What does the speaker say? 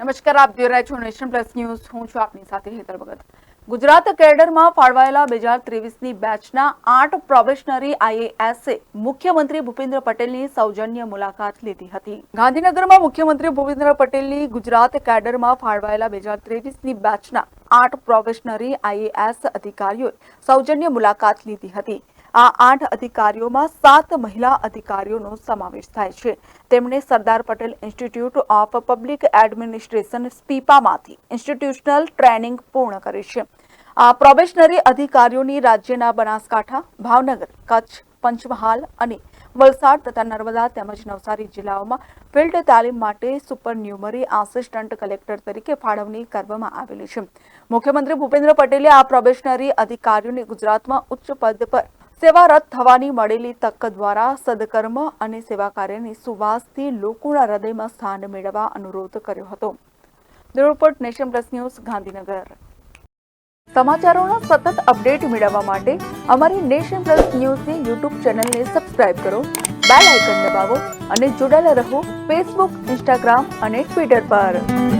નમસ્કાર, આપ જોઈ રહ્યા છો નેશન પ્લસ ન્યૂઝ. હું છું આપની સાથે હેતલ ભગત. ગુજરાત કેડરમાં ફાળવાયેલા 2023ની બેચના 8 પ્રોબેશનરી આઈએએસે મુખ્યમંત્રી ભૂપેન્દ્ર પટેલની સૌજન્ય મુલાકાત લીધી હતી. ગાંધીનગરમાં મુખ્યમંત્રી ભૂપેન્દ્ર પટેલની ગુજરાત કેડરમાં ફાળવાયેલા 2023ની બેચના 8 પ્રોબેશનરી આઈએએસ અધિકારીઓએ સૌજન્ય મુલાકાત લીધી હતી. આ 8 અધિકારીઓમાં 7 મહિલા અધિકારીઓનો સમાવેશ થાય છે. તેમણે Sardar Patel institute of public administration સ્પીપામાંથી ઇન્સ્ટિટ્યુશનલ ટ્રેનિંગ પૂર્ણ કરી છે. આ પ્રોબેશનરી અધિકારીઓની રાજ્યના બનાસકાંઠા, ભાવનગર, કચ્છ, પંચમહાલ અને વલસાડ તથા નર્મદા તેમજ નવસારી જિલ્લાઓમાં ફિલ્ડ તાલીમ માટે સુપરન્યુમરી આસિસ્ટન્ટ કલેક્ટર તરીકે ફાળવણી કરવામાં આવેલી છે. મુખ્યમંત્રી ભૂપેન્દ્ર પટેલે આ પ્રોબેશનરી અધિકારીઓને ગુજરાતમાં ઉચ્ચ પદ પર સેવારત થવાની મળેલી તક દ્વારા સદકર્મ અને સેવા કાર્યની સુવાસથી લોકોના હૃદયમાં સ્થાન મેળવવા અનુરોધ કર્યો હતો. Bureau report, nation plus news, Gandhinagar. સમાચારોના સતત અપડેટ મેળવવા માટે અમારી નેશન પ્લસ ન્યૂઝની યુટ્યુબ ચેનલને સબસ્ક્રાઇબ કરો, બેલ આઇકન દબાવો અને જોડાયેલા રહો ફેસબુક, ઇન્સ્ટાગ્રામ અને ટ્વિટર પર.